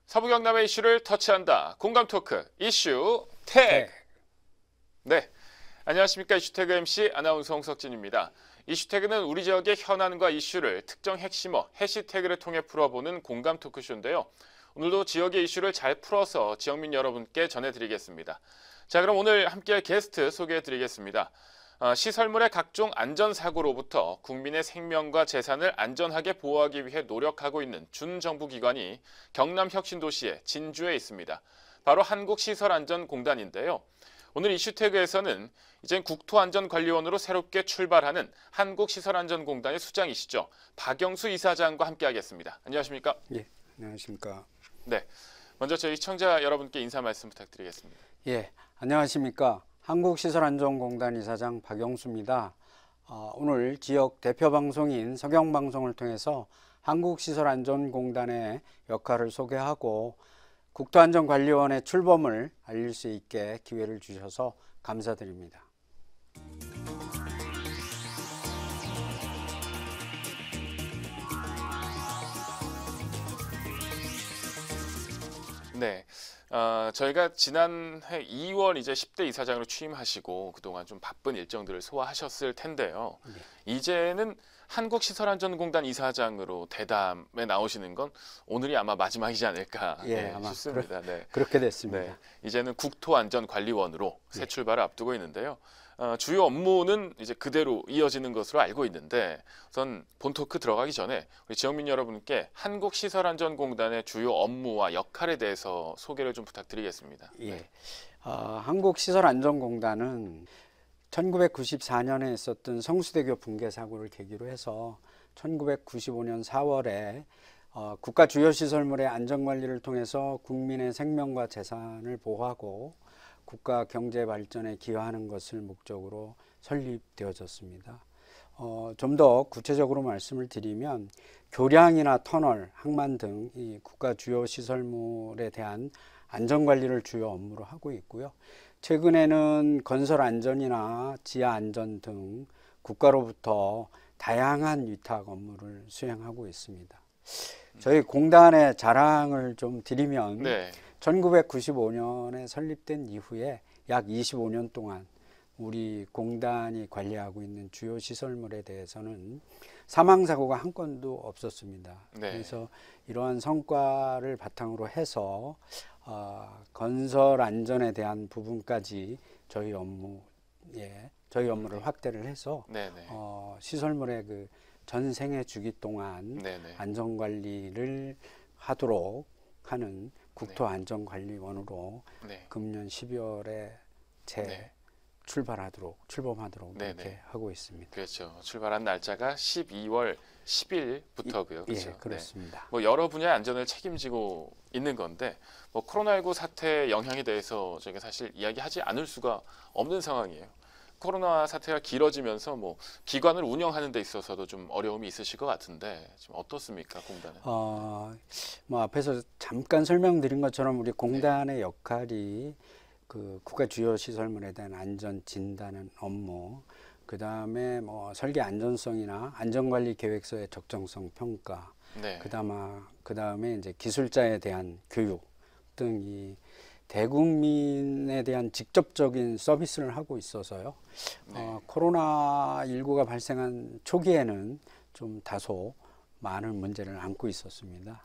서부 경남의 이슈를 터치한다. 공감 토크 이슈 태그. 네, 안녕하십니까. 이슈태그 MC 아나운서 홍석진입니다. 이슈태그는 우리 지역의 현안과 이슈를 특정 핵심어 해시태그를 통해 풀어보는 공감 토크쇼인데요. 오늘도 지역의 이슈를 잘 풀어서 지역민 여러분께 전해드리겠습니다. 자, 그럼 오늘 함께할 게스트 소개해드리겠습니다. 시설물의 각종 안전사고로부터 국민의 생명과 재산을 안전하게 보호하기 위해 노력하고 있는 준정부기관이 경남혁신도시의 진주에 있습니다. 바로 한국시설안전공단인데요. 오늘 이슈태그에서는 이젠 국토안전관리원으로 새롭게 출발하는 한국시설안전공단의 수장이시죠. 박영수 이사장과 함께하겠습니다. 안녕하십니까? 예, 안녕하십니까? 네, 먼저 저희 시청자 여러분께 인사 말씀 부탁드리겠습니다. 예, 안녕하십니까? 한국시설안전공단 이사장 박영수입니다. 오늘 지역 대표 방송인 서경방송을 통해서 한국시설안전공단의 역할을 소개하고 국토안전관리원의 출범을 알릴 수 있게 기회를 주셔서 감사드립니다. 네. 저희가 지난해 2월 이제 10대 이사장으로 취임하시고 그동안 좀 바쁜 일정들을 소화하셨을 텐데요. 네. 이제는 한국시설안전공단 이사장으로 대담에 나오시는 건 오늘이 아마 마지막이지 않을까 아마 싶습니다. 그렇게 됐습니다. 네. 이제는 국토안전관리원으로 새 출발을 앞두고 있는데요. 주요 업무는 이제 그대로 이어지는 것으로 알고 있는데 우선 본 토크 들어가기 전에 우리 지역민 여러분께 한국시설안전공단의 주요 업무와 역할에 대해서 소개를 좀 부탁드리겠습니다. 예, 한국시설안전공단은 1994년에 있었던 성수대교 붕괴 사고를 계기로 해서 1995년 4월에 국가 주요 시설물의 안전관리를 통해서 국민의 생명과 재산을 보호하고 국가 경제 발전에 기여하는 것을 목적으로 설립되어졌습니다. 좀 더 구체적으로 말씀을 드리면 교량이나 터널, 항만 등 이 국가 주요 시설물에 대한 안전관리를 주요 업무로 하고 있고요. 최근에는 건설 안전이나 지하 안전 등 국가로부터 다양한 위탁 업무를 수행하고 있습니다. 저희 공단의 자랑을 좀 드리면 네. 1995년에 설립된 이후에 약 25년 동안 우리 공단이 관리하고 있는 주요 시설물에 대해서는 사망사고가 한 건도 없었습니다. 네. 그래서 이러한 성과를 바탕으로 해서 건설 안전에 대한 부분까지 저희 업무를 확대를 해서 시설물의 그 전생애 주기 동안 안전관리를 하도록 하는 국토안전관리원으로 금년 12월에 출범하도록 이렇게 하고 있습니다. 그렇죠. 출발한 날짜가 12월 10일부터고요. 그렇죠? 예, 그렇습니다. 네. 여러 분야의 안전을 책임지고 있는 건데 코로나19 사태의 영향에 대해서 저희가 사실 이야기하지 않을 수가 없는 상황이에요. 코로나 사태가 길어지면서 기관을 운영하는 데 있어서도 좀 어려움이 있으실 것 같은데 지금 어떻습니까, 공단은? 앞에서 잠깐 설명드린 것처럼 우리 공단의 역할이 그 국가 주요 시설물에 대한 안전 진단은 업무, 그 다음에 설계 안전성이나 안전관리 계획서의 적정성 평가, 그 다음에 이제 기술자에 대한 교육 등 이 대국민에 대한 직접적인 서비스를 하고 있어서요. 코로나19가 발생한 초기에는 좀 다소 많은 문제를 안고 있었습니다.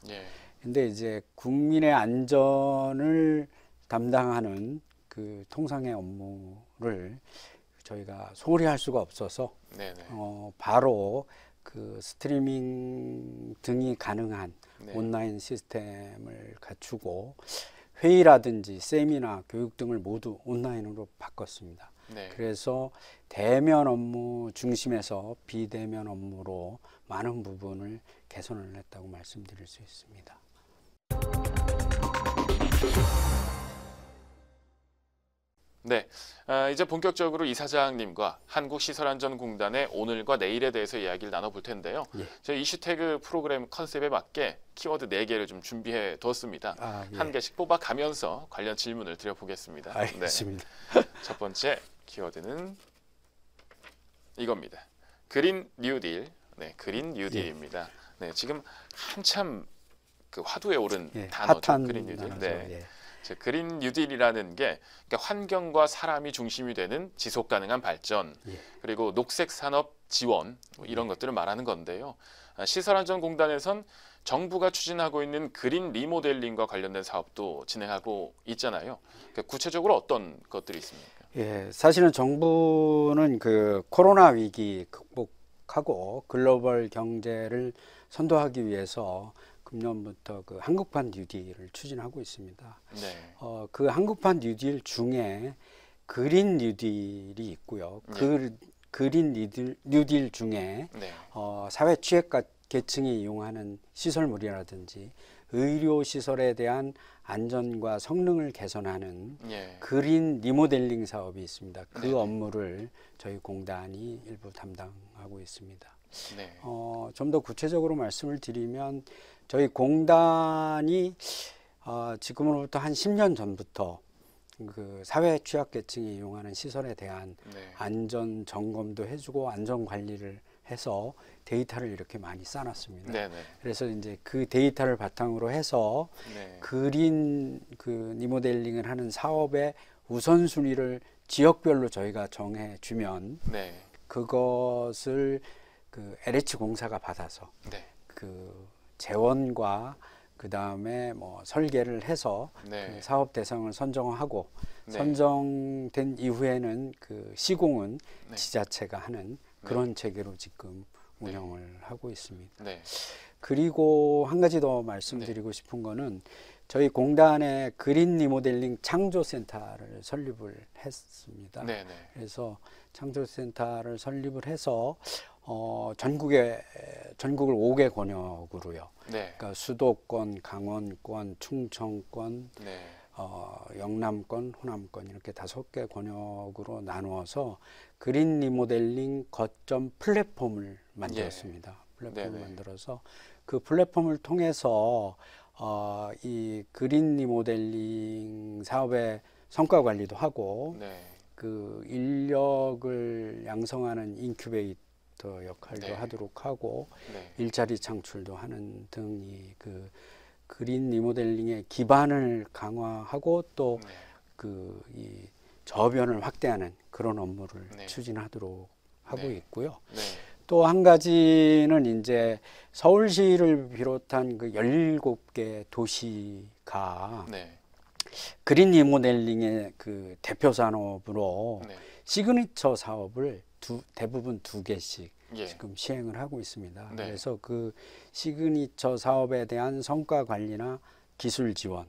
근데 이제 국민의 안전을 담당하는 그 통상의 업무를 저희가 소홀히 할 수가 없어서 바로 그 스트리밍 등이 가능한 온라인 시스템을 갖추고 회의라든지 세미나, 교육 등을 모두 온라인으로 바꿨습니다. 그래서 대면 업무 중심에서 비대면 업무로 많은 부분을 개선을 했다고 말씀드릴 수 있습니다. 네, 이제 본격적으로 이사장님과 한국시설안전공단의 오늘과 내일에 대해서 이야기를 나눠볼 텐데요. 저희 이슈태그 프로그램 컨셉에 맞게 키워드 4개를 좀 준비해 두었습니다. 한 개씩 뽑아가면서 관련 질문을 드려보겠습니다. 알겠습니다. 첫 번째 키워드는 이겁니다. 그린 뉴딜. 그린 뉴딜입니다. 지금 한참 그 화두에 오른 예, 단어죠. 핫한 그린 뉴딜. 단어죠. 네. 예. 즉, 그린 뉴딜이라는 게 그러니까 환경과 사람이 중심이 되는 지속 가능한 발전, 예. 그리고 녹색 산업 지원 뭐 이런 것들을 말하는 건데요. 시설안전공단에선 정부가 추진하고 있는 그린 리모델링과 관련된 사업도 진행하고 있잖아요. 그러니까 구체적으로 어떤 것들이 있습니까? 예, 사실은 정부는 그 코로나 위기 극복하고 글로벌 경제를 선도하기 위해서 금년부터 그 한국판 뉴딜을 추진하고 있습니다. 네. 그 한국판 뉴딜 중에 그린 뉴딜이 있고요. 그 그린 뉴딜 중에 네. 사회 취약가 계층이 이용하는 시설물이라든지 의료 시설에 대한 안전과 성능을 개선하는 예. 그린 리모델링 사업이 있습니다. 그 네네. 업무를 저희 공단이 일부 담당하고 있습니다. 네. 좀 더 구체적으로 말씀을 드리면 저희 공단이 지금으로부터 한 10년 전부터 그 사회 취약계층이 이용하는 시설에 대한 네. 안전 점검도 해주고 안전 관리를 해서 데이터를 이렇게 많이 쌓아놨습니다. 네네. 그래서 이제 그 데이터를 바탕으로 해서 네. 그린 그 리모델링을 하는 사업의 우선순위를 지역별로 저희가 정해주면 네. 그것을 그 LH 공사가 받아서 네. 그 재원과 그 다음에 뭐 설계를 해서 네. 그 사업 대상을 선정하고 네. 선정된 이후에는 그 시공은 네. 지자체가 하는 그런 체계로 지금 운영을 하고 있습니다. 네. 그리고 한 가지 더 말씀드리고 싶은 거는 저희 공단에 그린 리모델링 창조센터를 설립을 했습니다. 네. 네. 그래서 창조센터를 설립을 해서 전국을 5개 권역으로요. 네. 그러니까 수도권, 강원권, 충청권, 네. 영남권, 호남권 이렇게 5개 권역으로 나누어서 그린 리모델링 거점 플랫폼을 만들었습니다. 플랫폼을 네네. 만들어서 그 플랫폼을 통해서 이 그린 리모델링 사업의 성과 관리도 하고 네. 그 인력을 양성하는 인큐베이터 역할도 네. 하도록 하고 네. 일자리 창출도 하는 등이 그 그린 리모델링의 기반을 강화하고 또 네. 그 이 저변을 확대하는 그런 업무를 네. 추진하도록 하고 네. 있고요. 네. 또 한 가지는 이제 서울시를 비롯한 그 17개 도시가 네. 그린 리모델링의 그 대표 산업으로 네. 시그니처 사업을 대부분 2개씩 예. 지금 시행을 하고 있습니다. 네. 그래서 그 시그니처 사업에 대한 성과 관리나 기술 지원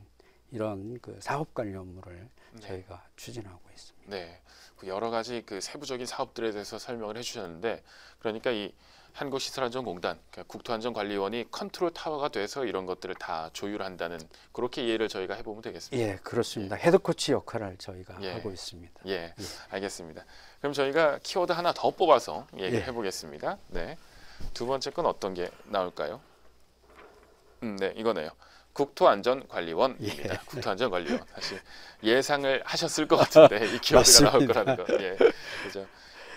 이런 그 사업 관리 업무를 네. 저희가 추진하고 있습니다. 네. 그 여러 가지 그 세부적인 사업들에 대해서 설명을 해주셨는데, 그러니까 이 한국시설안전공단, 그러니까 국토안전관리원이 컨트롤 타워가 돼서 이런 것들을 다 조율한다는, 그렇게 이해를 저희가 해보면 되겠습니다. 예, 그렇습니다. 헤드코치 역할을 저희가 예. 하고 있습니다. 예, 알겠습니다. 그럼 저희가 키워드 하나 더 뽑아서 얘기를 예. 해보겠습니다. 네. 두 번째 건 어떤 게 나올까요? 네, 이거네요. 국토안전관리원입니다. 예. 국토안전관리원. 사실 예상을 하셨을 것 같은데 이 키워드가 나올 거라는 거. 예, 그죠.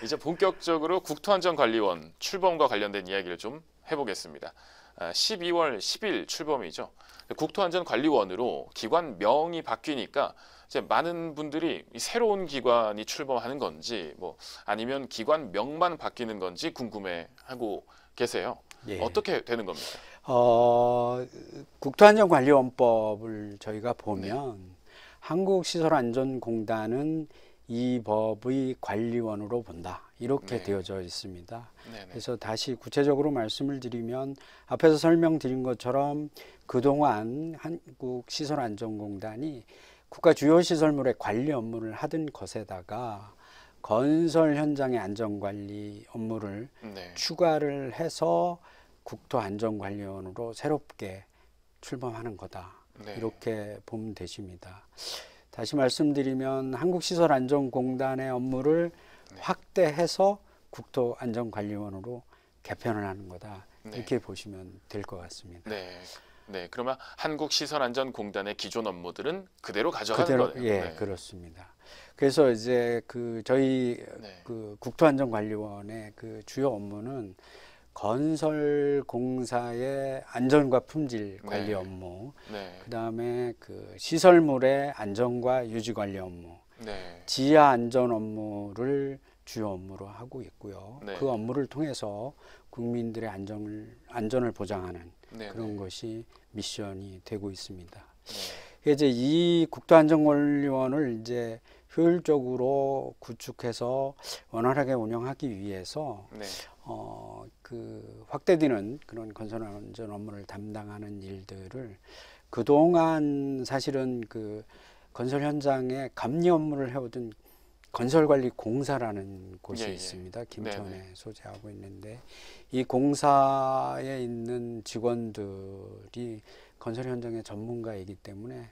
이제 본격적으로 국토안전관리원 출범과 관련된 이야기를 좀 해보겠습니다. 12월 10일 출범이죠. 국토안전관리원으로 기관 명이 바뀌니까 이제 많은 분들이 이 새로운 기관이 출범하는 건지 뭐 아니면 기관 명만 바뀌는 건지 궁금해하고 계세요. 예. 어떻게 되는 겁니까? 국토안전관리원법을 저희가 보면 한국시설안전공단은 이 법의 관리원으로 본다. 이렇게 네. 되어져 있습니다. 네네. 그래서 다시 구체적으로 말씀을 드리면 앞에서 설명드린 것처럼 그동안 한국시설안전공단이 국가 주요 시설물의 관리 업무를 하던 것에다가 건설 현장의 안전관리 업무를 네. 추가를 해서 국토안전관리원으로 새롭게 출범하는 거다. 네. 이렇게 보면 되십니다. 다시 말씀드리면 한국시설안전공단의 업무를 확대해서 국토안전관리원으로 개편을 하는 거다. 네. 이렇게 보시면 될 것 같습니다. 네. 네. 그러면 한국시설안전공단의 기존 업무들은 그대로 가져가는 그대로 거네요. 예, 네. 그렇습니다. 그래서 이제 그 저희 네. 그 국토안전관리원의 그 주요 업무는 건설 공사의 안전과 품질 관리 네. 업무, 네. 그다음에 그 시설물의 안전과 유지 관리 업무, 네. 지하 안전 업무를 주요 업무로 하고 있고요. 네. 그 업무를 통해서 국민들의 안전을 보장하는 네. 그런 네. 것이 미션이 되고 있습니다. 네. 이제 이 국토안전관리원을 이제 효율적으로 구축해서 원활하게 운영하기 위해서 네. 그 확대되는 그런 건설 안전 업무를 담당하는 일들을 그동안 사실은 그 건설 현장에 감리 업무를 해오던 건설관리공사라는 곳이 예, 예. 있습니다. 김천에 네네. 소재하고 있는데 이 공사에 있는 직원들이 건설 현장의 전문가이기 때문에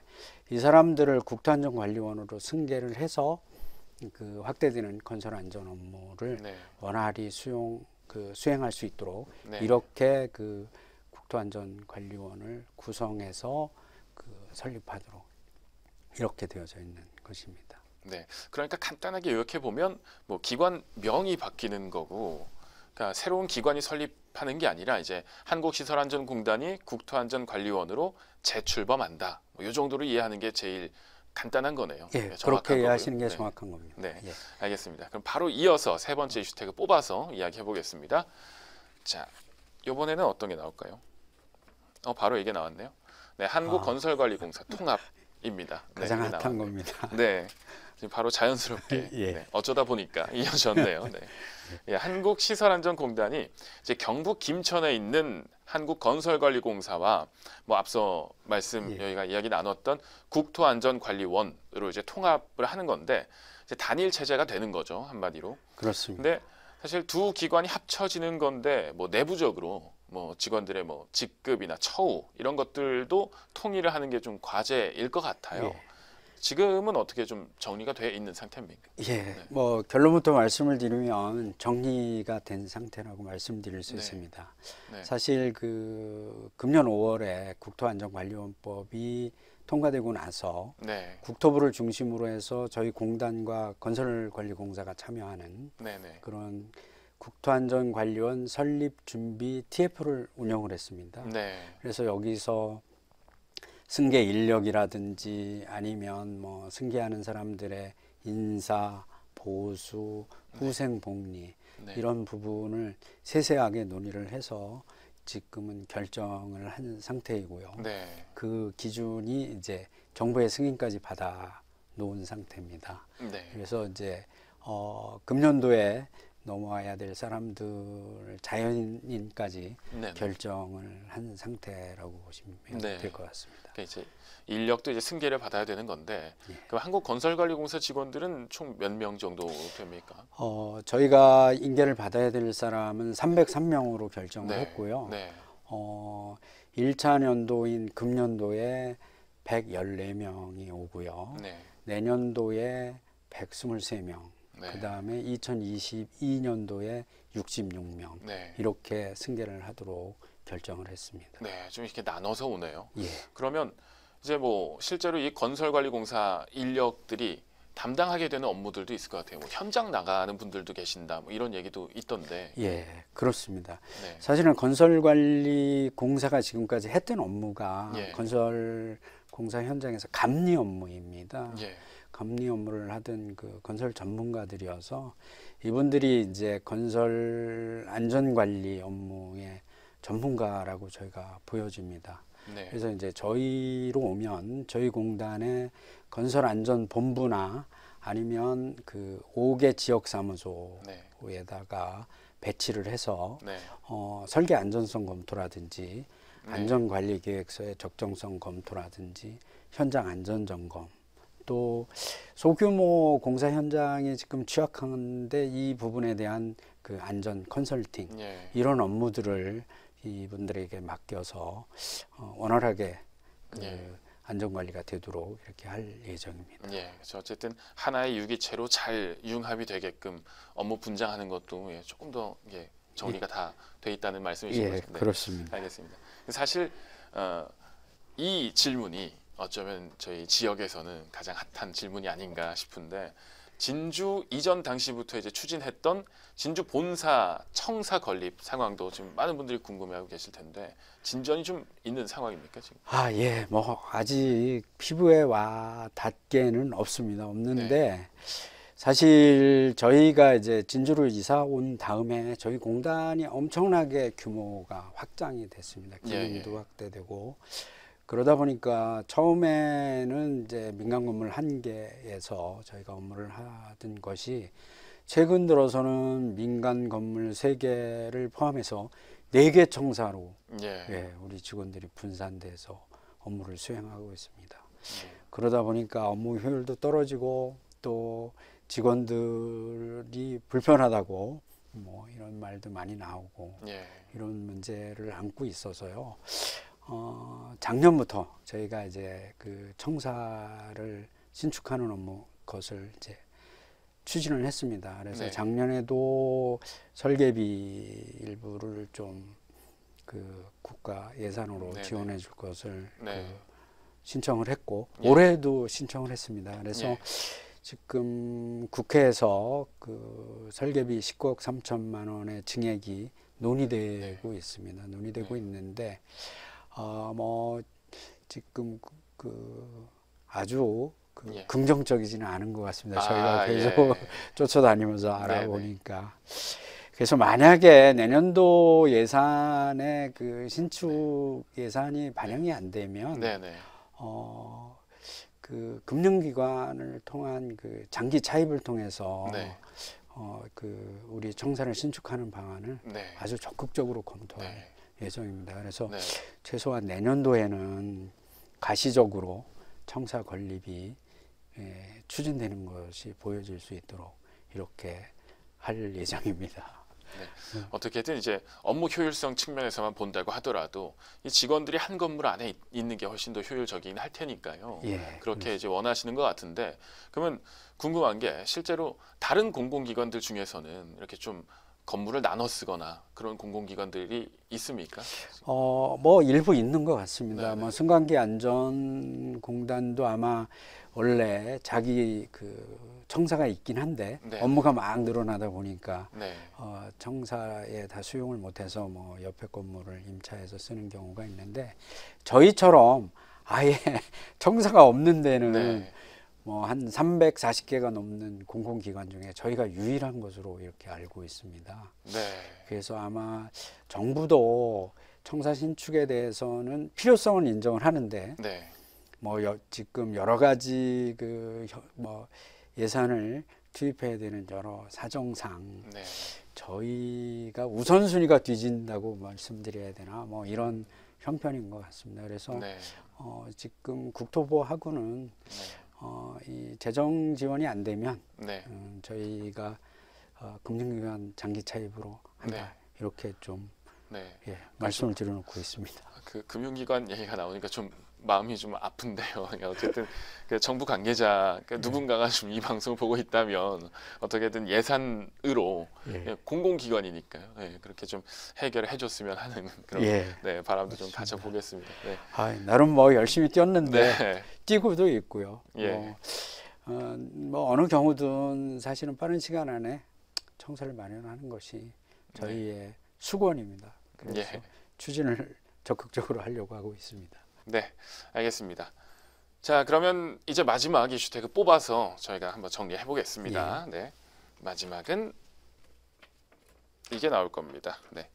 이 사람들을 국토안전관리원으로 승계를 해서 그 확대되는 건설 안전 업무를 네. 원활히 수행할 수 있도록 네. 이렇게 그 국토안전관리원을 구성해서 그 설립하도록 이렇게 되어져 있는 것입니다. 네. 그러니까 간단하게 요약해 보면 뭐 기관 명이 바뀌는 거고, 그러니까 새로운 기관이 설립하는 게 아니라 이제 한국시설안전공단이 국토안전관리원으로 재출범한다. 뭐 이 정도로 이해하는 게 제일 간단한 거네요. 예, 네, 정확한 그렇게 거고요. 이해하시는 게 네. 정확한 겁니다. 네, 예. 알겠습니다. 그럼 바로 이어서 세 번째 이슈 태그 뽑아서 이야기해 보겠습니다. 자, 이번에는 어떤 게 나올까요? 바로 이게 나왔네요. 네, 한국건설관리공사 통합입니다. 네, 가장 이게 핫한 나왔네요. 겁니다. 네, 지금 바로 자연스럽게 예. 네, 어쩌다 보니까 이어졌네요. 네. 예, 한국시설안전공단이 이제 경북 김천에 있는 한국건설관리공사와 뭐 앞서 예. 저희가 이야기 나눴던 국토안전관리원으로 이제 통합을 하는 건데 이제 단일 체제가 되는 거죠, 한마디로. 그렇습니다. 근데 사실 두 기관이 합쳐지는 건데 뭐 내부적으로 뭐 직원들의 뭐 직급이나 처우 이런 것들도 통일을 하는 게 좀 과제일 것 같아요. 예. 지금은 어떻게 좀 정리가 돼 있는 상태입니까? 예, 뭐 결론부터 말씀을 드리면 정리가 된 상태라고 말씀드릴 수 네. 있습니다. 네. 사실 그 금년 5월에 국토안전관리원법이 통과되고 나서 네. 국토부를 중심으로 해서 저희 공단과 건설관리공사가 참여하는 네네. 그런 국토안전관리원 설립 준비 TF를 운영을 했습니다. 네. 그래서 여기서 승계 인력이라든지 아니면 뭐 승계하는 사람들의 인사, 보수, 후생 복리 네. 이런 부분을 세세하게 논의를 해서 지금은 결정을 한 상태이고요. 네. 그 기준이 이제 정부의 승인까지 받아 놓은 상태입니다. 네. 그래서 이제 금년도에 넘어와야 될 사람들 자연인까지 네. 결정을 한 상태라고 보시면 네. 될 것 같습니다. 그러니까 이제 인력도 이제 승계를 받아야 되는 건데 예. 그럼 한국건설관리공사 직원들은 총 몇 명 정도 됩니까? 저희가 인계를 받아야 될 사람은 303명으로 결정을 네. 했고요. 네. 1차 년도인 금년도에 114명이 오고요. 네. 내년도에 123명, 네. 그 다음에 2022년도에 66명 네. 이렇게 승계를 하도록 결정을 했습니다. 네. 좀 이렇게 나눠서 오네요. 예. 그러면 이제 뭐 실제로 이 건설관리공사 인력들이 담당하게 되는 업무들도 있을 것 같아요. 뭐 현장 나가는 분들도 계신다. 뭐 이런 얘기도 있던데. 예, 그렇습니다. 네. 사실은 건설관리공사가 지금까지 했던 업무가 예. 건설공사 현장에서 감리 업무입니다. 예. 감리 업무를 하던 그 건설 전문가들이어서 이분들이 이제 건설 안전관리 업무의 전문가라고 저희가 보여집니다. 네. 그래서 이제 저희로 오면 저희 공단의 건설안전본부나 아니면 그 5개 지역사무소에다가 배치를 해서 네. 설계 안전성 검토라든지 네. 안전관리계획서의 적정성 검토라든지 현장 안전점검 또 소규모 공사 현장에 지금 취약한데 이 부분에 대한 그 안전 컨설팅 예. 이런 업무들을 이분들에게 맡겨서 원활하게 그 예. 안전관리가 되도록 이렇게 할 예정입니다. 예. 그래서 어쨌든 하나의 유기체로 잘 융합이 되게끔 업무 분장하는 것도 예, 조금 더 예, 정리가 다 돼 있다는 말씀이신 예, 거죠? 네. 그렇습니다. 알겠습니다. 사실 이 질문이 어쩌면 저희 지역에서는 가장 핫한 질문이 아닌가 싶은데 진주 이전 당시부터 이제 추진했던 진주 본사 청사 건립 상황도 지금 많은 분들이 궁금해하고 계실 텐데 진전이 좀 있는 상황입니까 지금? 예, 뭐 아직 피부에 와 닿게는 없습니다. 없는데 네. 사실 저희가 이제 진주를 이사 온 다음에 저희 공단이 엄청나게 규모가 확장이 됐습니다. 기능도 예. 확대되고 그러다 보니까 처음에는 이제 민간 건물 한 개에서 저희가 업무를 하던 것이 최근 들어서는 민간 건물 3개를 포함해서 4개 청사로 예. 우리 직원들이 분산돼서 업무를 수행하고 있습니다. 그러다 보니까 업무 효율도 떨어지고 또 직원들이 불편하다고 뭐 이런 말도 많이 나오고 예. 이런 문제를 안고 있어서요. 작년부터 저희가 이제 그 청사를 신축하는 업무 것을 이제 추진을 했습니다. 그래서 네. 작년에도 설계비 일부를 좀 그 국가 예산으로 네네. 지원해 줄 것을 네. 그 신청을 했고 예. 올해도 신청을 했습니다. 그래서 예. 지금 국회에서 그 설계비 19억 3천만 원의 증액이 논의되고 있습니다. 논의되고 네. 있는데 뭐 지금 그 아주 그 예. 긍정적이지는 않은 것 같습니다. 저희가 계속 예. 쫓아다니면서 알아보니까. 그래서 만약에 내년도 예산에 그 신축 예산이 반영이 안 되면 네네. 그 금융기관을 통한 그 장기 차입을 통해서 네. 그 우리 청사를 신축하는 방안을 네. 아주 적극적으로 검토할 네. 예정입니다. 그래서 네. 최소한 내년도에는 가시적으로 청사 건립이 추진되는 것이 보여질 수 있도록 이렇게 할 예정입니다. 어떻게든 이제 업무 효율성 측면에서만 본다고 하더라도 이 직원들이 한 건물 안에 있는 게 훨씬 더 효율적이긴 할 테니까요. 그렇게 이제 원하시는 것 같은데 그러면 궁금한 게 실제로 다른 공공기관들 중에서는 이렇게 좀 건물을 나눠 쓰거나 그런 공공기관들이 있습니까? 뭐 일부 있는 것 같습니다. 네네. 뭐 승강기 안전공단도 아마 원래 자기 그 청사가 있긴 한데 네. 업무가 막 늘어나다 보니까 네. 청사에 다 수용을 못해서 뭐 옆에 건물을 임차해서 쓰는 경우가 있는데 저희처럼 아예 청사가 없는 데는 네. 뭐 한 340개가 넘는 공공기관 중에 저희가 유일한 것으로 이렇게 알고 있습니다. 네. 그래서 아마 정부도 청사 신축에 대해서는 필요성은 인정을 하는데 네. 뭐 지금 여러 가지 뭐 예산을 투입해야 되는 여러 사정상 네. 저희가 우선순위가 뒤진다고 말씀드려야 되나 뭐 이런 형편인 것 같습니다. 그래서 네. 지금 국토부하고는 이 재정 지원이 안 되면 네. 저희가 금융기관 장기 차입으로 한다 네. 이렇게 좀 네. 말씀을 드려놓고 있습니다. 그 금융기관 얘기가 나오니까 좀 마음이 좀 아픈데요. 어쨌든 그 정부 관계자 누군가가 좀 이 방송을 보고 있다면 어떻게든 예산으로 공공기관이니까요. 그렇게 좀 해결을 해줬으면 하는 그런 바람도 좀 가져보겠습니다. 네. 나름 뭐 열심히 뛰었는데 네. 뛰고도 있고요. 예. 뭐 어느 경우든 사실은 빠른 시간 안에 청사를 마련하는 것이 저희의 수건입니다. 그래서 추진을 적극적으로 하려고 하고 있습니다. 네, 알겠습니다. 자, 그러면 이제 마지막 이슈택을 뽑아서 저희가 한번 정리해 보겠습니다. 네, 마지막은 이게 나올 겁니다. 네,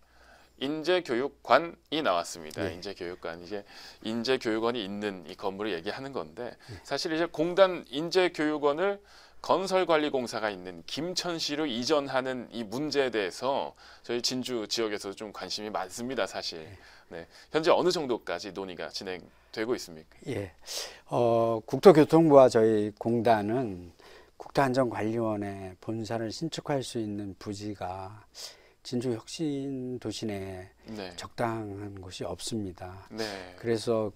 인재교육관이 나왔습니다. 인재교육관, 이제 인재교육원이 있는 이 건물을 얘기하는 건데 사실 이제 공단 인재교육원을 건설관리공사가 있는 김천시로 이전하는 이 문제에 대해서 저희 진주 지역에서 좀 관심이 많습니다, 사실. 네, 현재 어느 정도까지 논의가 진행되고 있습니까? 국토교통부와 저희 공단은 국토안전관리원의 본사를 신축할 수 있는 부지가 진주 혁신도시 내에 적당한 곳이 없습니다. 네. 그래서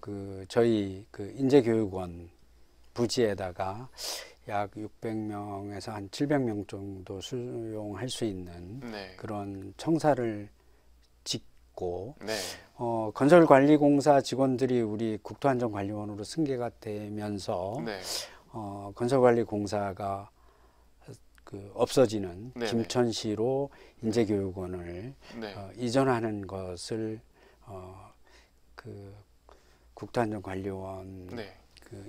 저희 인재교육원 부지에다가 약 600명에서 한 700명 정도 수용할 수 있는 그런 청사를 짓고 건설관리공사 직원들이 우리 국토안전관리원으로 승계가 되면서 건설관리공사가 없어지는 네네. 김천시로 인재교육원을 네. 이전하는 것을 그 국토안전관리원 네.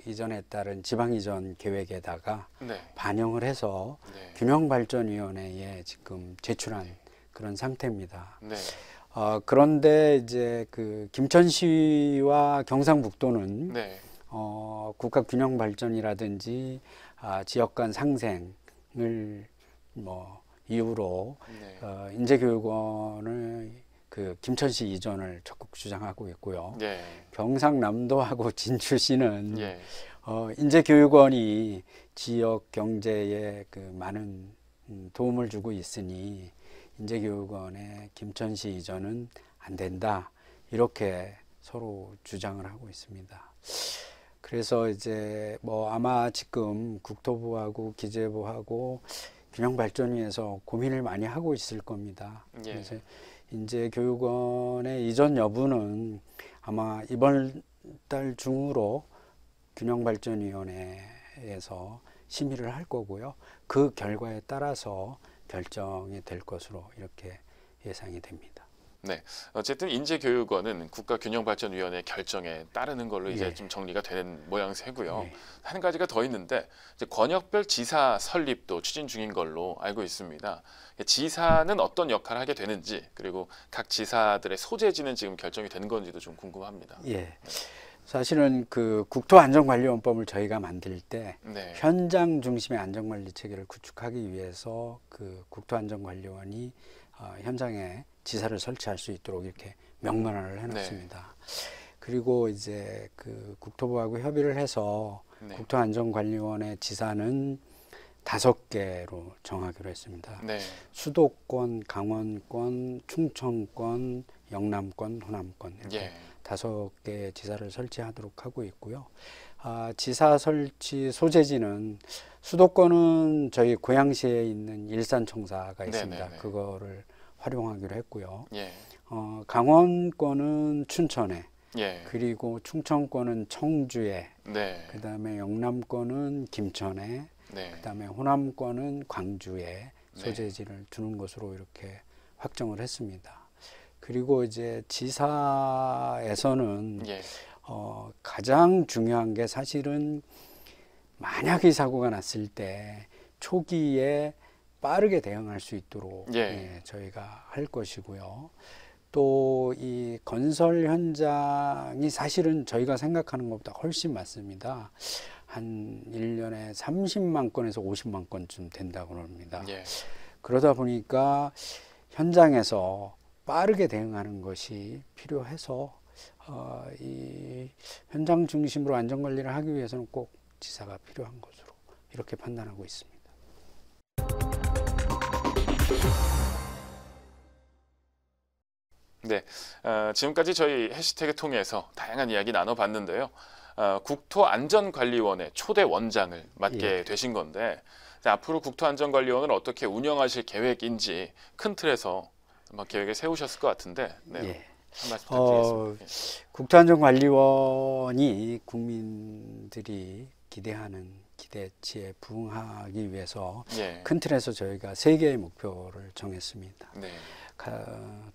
이전에 따른 지방 이전 계획에다가 네. 반영을 해서 네. 균형발전위원회에 지금 제출한 그런 상태입니다. 네. 그런데 이제 김천시와 경상북도는 네. 국가 균형 발전이라든지 지역 간 상생을 이유로 네. 인재교육원을 김천시 이전을 적극 주장하고 있고요. 네. 경상남도하고 진주시는 예. 인재교육원이 지역 경제에 많은 도움을 주고 있으니 인재교육원의 김천시 이전은 안 된다, 이렇게 서로 주장을 하고 있습니다. 그래서 이제 아마 지금 국토부하고 기재부하고 균형발전위에서 고민을 많이 하고 있을 겁니다. 예. 그래서 인재교육원의 이전 여부는 아마 이번 달 중으로 균형발전위원회에서 심의를 할 거고요. 그 결과에 따라서 결정이 될 것으로 이렇게 예상이 됩니다. 네, 어쨌든 인재교육원은 국가균형발전위원회 결정에 따르는 걸로 이제 예. 좀 정리가 되는 모양새고요. 예. 한 가지가 더 있는데 이제 권역별 지사 설립도 추진 중인 걸로 알고 있습니다. 지사는 어떤 역할을 하게 되는지, 그리고 각 지사들의 소재지는 지금 결정이 된 건지도 좀 궁금합니다. 예. 사실은 국토안전관리원법을 저희가 만들 때 네. 현장 중심의 안전관리 체계를 구축하기 위해서 국토안전관리원이 현장에 지사를 설치할 수 있도록 이렇게 명문화를 해놨습니다. 네. 그리고 이제 국토부하고 협의를 해서 네. 국토안전관리원의 지사는 5개로 정하기로 했습니다. 네. 수도권, 강원권, 충청권, 영남권, 호남권 이렇게 예. 5개 지사를 설치하도록 하고 있고요. 지사 설치 소재지는 수도권은 저희 고양시에 있는 일산청사가 있습니다. 네네네. 그거를 활용하기로 했고요. 예. 강원권은 춘천에, 예. 그리고 충청권은 청주에, 네. 그다음에 영남권은 김천에, 네. 그다음에 호남권은 광주에 네. 소재지를 두는 것으로 이렇게 확정을 했습니다. 그리고 이제 지사에서는 예. 가장 중요한 게 사실은 만약에 사고가 났을 때 초기에 빠르게 대응할 수 있도록 예. 저희가 할 것이고요. 또 이 건설 현장이 사실은 저희가 생각하는 것보다 훨씬 많습니다. 한 1년에 30만 건에서 50만 건쯤 된다고 합니다. 예. 그러다 보니까 현장에서 빠르게 대응하는 것이 필요해서 이 현장 중심으로 안전관리를 하기 위해서는 꼭 지사가 필요한 것으로 이렇게 판단하고 있습니다. 네, 지금까지 저희 해시태그 통해서 다양한 이야기 나눠봤는데요. 국토안전관리원의 초대 원장을 맡게 되신 건데 앞으로 국토안전관리원을 어떻게 운영하실 계획인지 큰 틀에서 아마 계획을 세우셨을 것 같은데 한 말씀 부탁드리겠습니다. 국토안전관리원이 국민들이 기대하는 기대치에 부응하기 위해서 큰 틀에서 저희가 3개의 목표를 정했습니다. 네.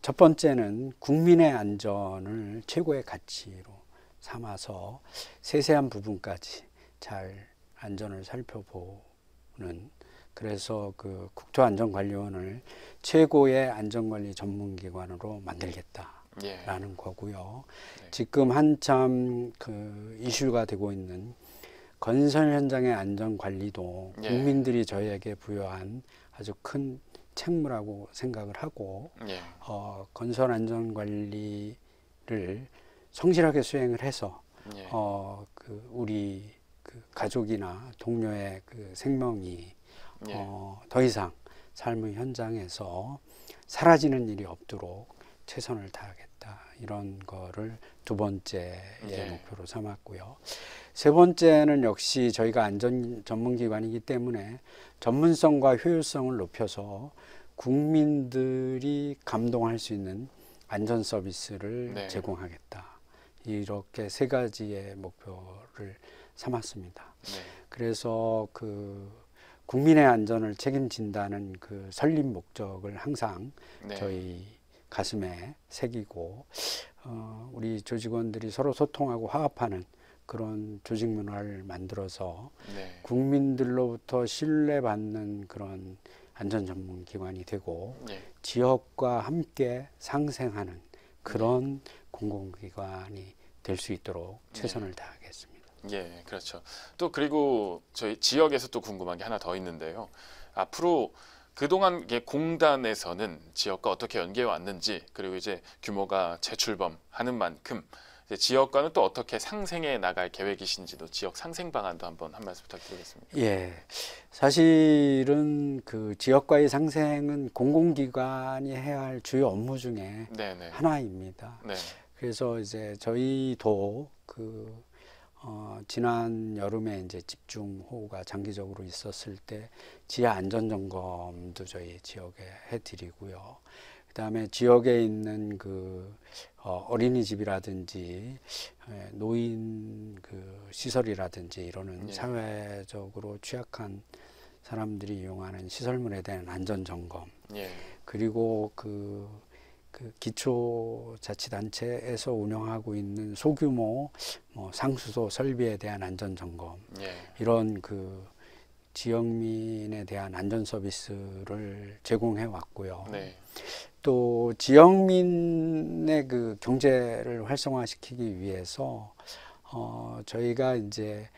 첫 번째는 국민의 안전을 최고의 가치로 삼아서 세세한 부분까지 잘 안전을 살펴보는, 그래서 국토안전관리원을 최고의 안전관리 전문기관으로 만들겠다라는 거고요. 네. 지금 한참 이슈가 되고 있는 건설 현장의 안전관리도 국민들이 저희에게 부여한 아주 큰 책무라고 생각을 하고 건설 안전관리를 성실하게 수행을 해서 우리 가족이나 동료의 생명이 더 이상 삶의 현장에서 사라지는 일이 없도록 최선을 다하겠다, 이런 거를 두 번째의 목표로 삼았고요. 세 번째는 역시 저희가 안전 전문기관이기 때문에 전문성과 효율성을 높여서 국민들이 감동할 수 있는 안전 서비스를 제공하겠다, 이렇게 3가지의 목표를 삼았습니다. 그래서 국민의 안전을 책임진다는 그 설립 목적을 항상 네. 저희 가슴에 새기고 우리 조직원들이 서로 소통하고 화합하는 그런 조직 문화를 만들어서 네. 국민들로부터 신뢰받는 그런 안전 전문 기관이 되고 예. 지역과 함께 상생하는 그런 공공기관이 될 수 있도록 최선을 다하겠습니다. 예, 그렇죠. 또 그리고 저희 지역에서 또 궁금한 게 하나 더 있는데요. 앞으로 그동안 이게 공단에서는 지역과 어떻게 연계해 왔는지, 그리고 이제 규모가 재출범하는 만큼 이제 지역과는 또 어떻게 상생해 나갈 계획이신지도, 지역 상생 방안도 한번 한 말씀 부탁드리겠습니다. 예, 사실은 그 지역과의 상생은 공공기관이 해야 할 주요 업무 중에 네네. 하나입니다. 네. 그래서 이제 저희도 지난 여름에 이제 집중호우가 장기적으로 있었을 때 지하 안전 점검도 저희 지역에 해드리고요. 그다음에 지역에 있는 어린이집이라든지 노인 시설이라든지 이러는 예. 사회적으로 취약한 사람들이 이용하는 시설물에 대한 안전 점검, 예. 그리고 그 기초자치단체에서 운영하고 있는 소규모 상수도 설비에 대한 안전 점검, 예. 이런 지역민에 대한 안전 서비스를 제공해 왔고요. 네. 또 지역민의 경제를 활성화시키기 위해서 저희가 이제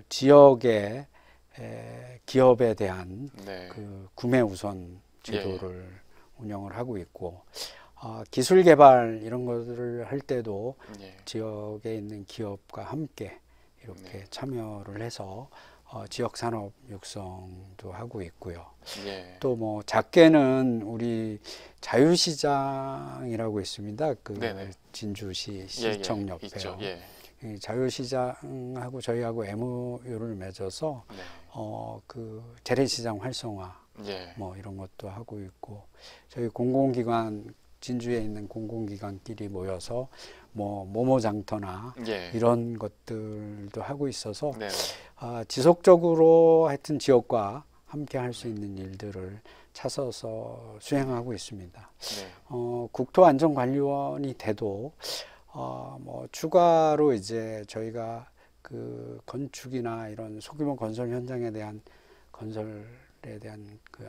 지역의 기업에 대한 네. 구매 우선 제도를 운영을 하고 있고, 기술 개발 이런 것들을 할 때도 예. 지역에 있는 기업과 함께 이렇게 참여를 해서 지역 산업 육성도 하고 있고요. 예. 또 작게는 우리 자유시장이라고 있습니다. 네네. 진주시 시청 옆에요. 있죠. 예. 이 자유시장하고 저희하고 MOU를 맺어서 네. 재래시장 활성화 예. 이런 것도 하고 있고, 저희 공공기관 진주에 있는 공공기관끼리 모여서 모모장터나 예. 이런 것들도 하고 있어서 네. 지속적으로 하여튼 지역과 함께 할 수 있는 일들을 찾아서 수행하고 있습니다. 네. 국토안전관리원이 돼도 추가로 이제 저희가 건축이나 이런 소규모 건설 현장에 대한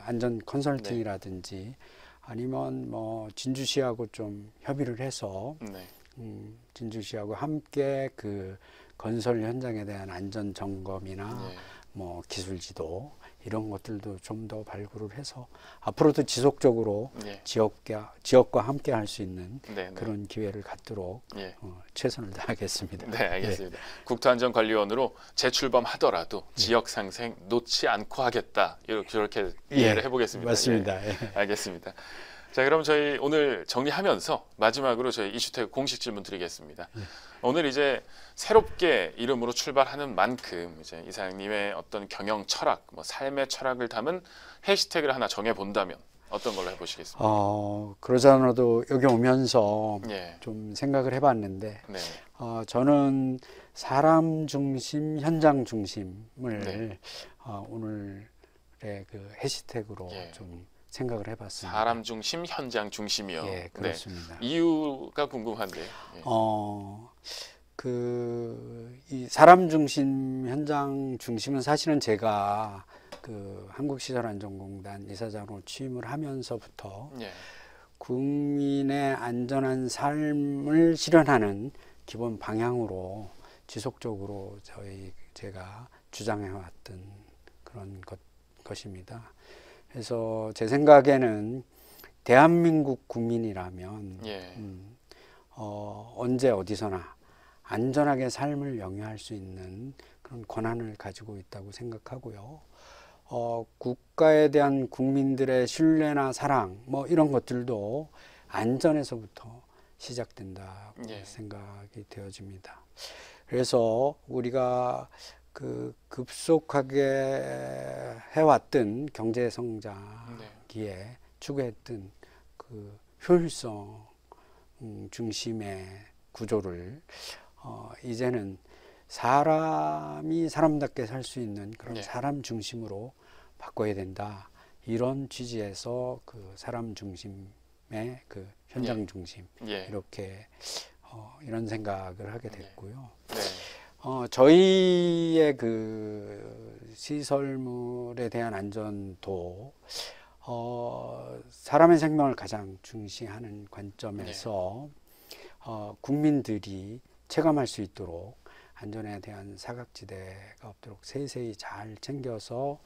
안전 컨설팅이라든지 아니면 진주시하고 좀 협의를 해서 네. 진주시하고 함께 건설 현장에 대한 안전 점검이나 예. 기술 지도 이런 것들도 좀 더 발굴을 해서 앞으로도 지속적으로 예. 지역과 함께 할 수 있는 네. 그런 기회를 갖도록 예. 최선을 다하겠습니다. 네, 알겠습니다. 국토안전관리원으로 재출범하더라도 지역 상생 놓지 않고 하겠다. 이렇게 이해를 해보겠습니다. 맞습니다. 예. 알겠습니다. 자, 그럼 저희 오늘 정리하면서 마지막으로 저희 이슈태그 공식 질문 드리겠습니다. 오늘 이제 새롭게 이름으로 출발하는 만큼 이제 이사장님의 어떤 경영 철학, 삶의 철학을 담은 해시태그를 하나 정해 본다면 어떤 걸로 해보시겠습니까? 그러지 않아도 여기 오면서 예. 좀 생각을 해봤는데, 네. 저는 사람 중심, 현장 중심을 네. 오늘의 해시태그로 예. 좀 생각을 해봤습니다. 사람 중심, 현장 중심이요. 예, 그렇습니다. 네. 이유가 궁금한데요. 예. 이 사람 중심, 현장 중심은 사실은 제가 한국시설안전공단 이사장으로 취임을 하면서부터 예. 국민의 안전한 삶을 실현하는 기본 방향으로 지속적으로 제가 주장해왔던 그런 것입니다. 그래서 제 생각에는 대한민국 국민이라면 예. 언제 어디서나 안전하게 삶을 영위할 수 있는 그런 권한을 가지고 있다고 생각하고요. 국가에 대한 국민들의 신뢰나 사랑 이런 것들도 안전에서부터 시작된다고 예. 생각이 되어집니다. 그래서 우리가 급속하게 해왔던 경제 성장기에 추구했던 효율성 중심의 구조를 이제는 사람이 사람답게 살 수 있는 그런 예. 사람 중심으로 바꿔야 된다. 이런 취지에서 그 사람 중심의 그 현장 중심 예. 이렇게 이런 생각을 하게 됐고요. 네. 저희의 그 시설물에 대한 안전도 사람의 생명을 가장 중시하는 관점에서 국민들이 체감할 수 있도록 안전에 대한 사각지대가 없도록 세세히 잘 챙겨서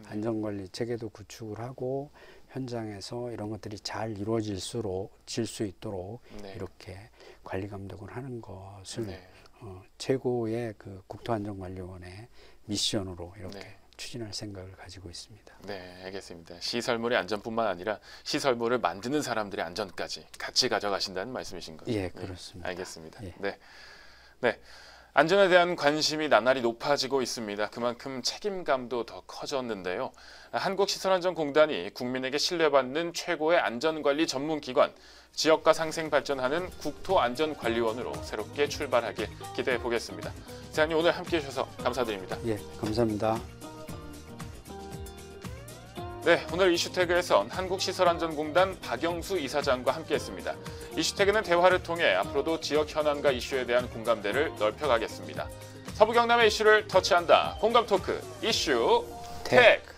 안전관리 체계도 구축을 하고 현장에서 이런 것들이 잘 이루어질 수 있도록 네. 이렇게 관리 감독을 하는 것을 네. 최고의 그 국토안전관리원의 미션으로 이렇게 네. 추진할 생각을 가지고 있습니다. 네, 알겠습니다. 시설물의 안전뿐만 아니라 시설물을 만드는 사람들의 안전까지 같이 가져가신다는 말씀이신 거죠? 예, 그렇습니다. 알겠습니다. 예. 네. 네. 안전에 대한 관심이 나날이 높아지고 있습니다. 그만큼 책임감도 더 커졌는데요. 한국시설안전공단이 국민에게 신뢰받는 최고의 안전관리 전문기관, 지역과 상생 발전하는 국토안전관리원으로 새롭게 출발하길 기대해 보겠습니다. 이사님 오늘 함께해 주셔서 감사드립니다. 예, 감사합니다. 네, 오늘 이슈태그에선 한국시설안전공단 박영수 이사장과 함께했습니다. 이슈태그는 대화를 통해 앞으로도 지역 현안과 이슈에 대한 공감대를 넓혀가겠습니다. 서부 경남의 이슈를 터치한다. 공감 토크 이슈 태그.